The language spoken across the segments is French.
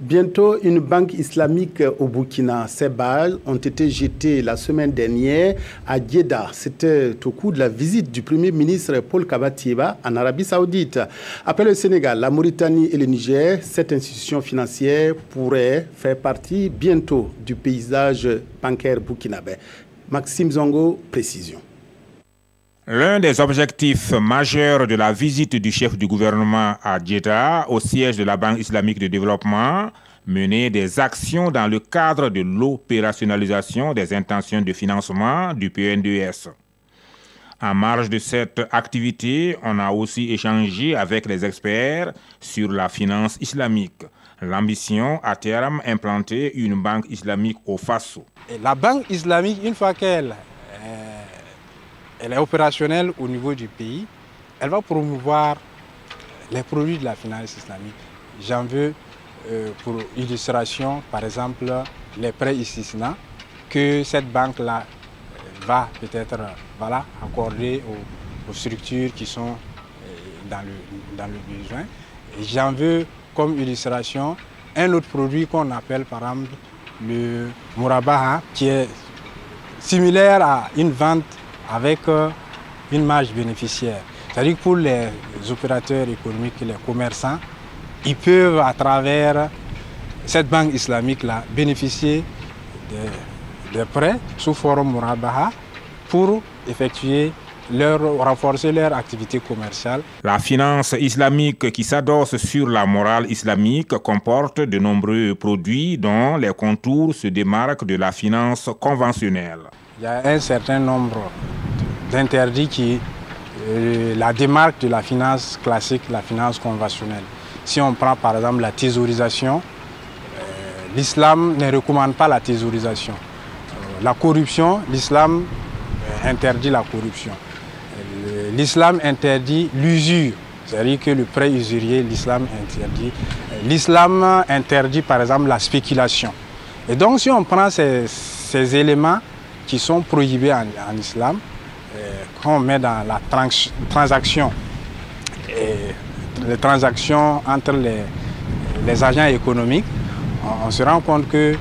Bientôt, une banque islamique au Burkina. Ces balles ont été jetées la semaine dernière à Djeddah. C'était au cours de la visite du Premier ministre Paul Kaba-Thiéba en Arabie Saoudite. Après le Sénégal, la Mauritanie et le Niger, cette institution financière pourrait faire partie bientôt du paysage bancaire burkinabé. Maxime Zongo, précision. L'un des objectifs majeurs de la visite du chef du gouvernement à Djeddah, au siège de la Banque islamique de développement, mener des actions dans le cadre de l'opérationnalisation des intentions de financement du PNDS. En marge de cette activité, on a aussi échangé avec les experts sur la finance islamique. L'ambition, à terme, implanter une banque islamique au Faso. La banque islamique, une fois qu'elle est opérationnelle au niveau du pays, elle va promouvoir les produits de la finance islamique. J'en veux pour illustration, par exemple, les prêts istisna que cette banque-là va peut-être accorder aux structures qui sont dans le besoin. J'en veux comme illustration un autre produit qu'on appelle par exemple le Mourabaha, qui est similaire à une vente avec une marge bénéficiaire. C'est-à-dire que pour les opérateurs économiques, les commerçants, ils peuvent à travers cette banque islamique-là bénéficier des prêts sous forme Mourabaha pour effectuer renforcer leur activité commerciale. La finance islamique qui s'adosse sur la morale islamique comporte de nombreux produits dont les contours se démarquent de la finance conventionnelle. Il y a un certain nombre d'interdits qui la démarque de la finance classique, la finance conventionnelle. Si on prend par exemple la thésaurisation, l'islam ne recommande pas la thésaurisation. La corruption, l'islam interdit la corruption. L'islam interdit l'usure, c'est-à-dire que le prêt usurier, l'islam interdit. L'islam interdit par exemple la spéculation. Et donc si on prend ces éléments qui sont prohibés en islam, quand on met dans la transaction, les transactions entre les agents économiques, on se rend compte que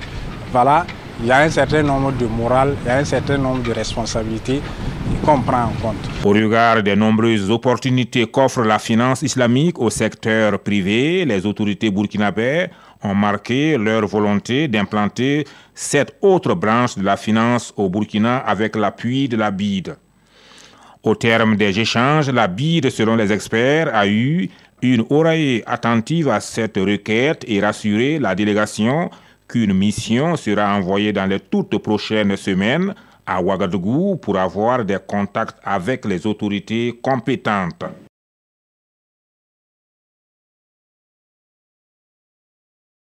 voilà, il y a un certain nombre de morale, il y a un certain nombre de responsabilités qu'on prend en compte. Au regard des nombreuses opportunités qu'offre la finance islamique au secteur privé, les autorités burkinabées ont marqué leur volonté d'implanter cette autre branche de la finance au Burkina avec l'appui de la BID. Au terme des échanges, la BID, selon les experts, a eu une oreille attentive à cette requête et rassuré la délégation qu'une mission sera envoyée dans les toutes prochaines semaines à Ouagadougou pour avoir des contacts avec les autorités compétentes.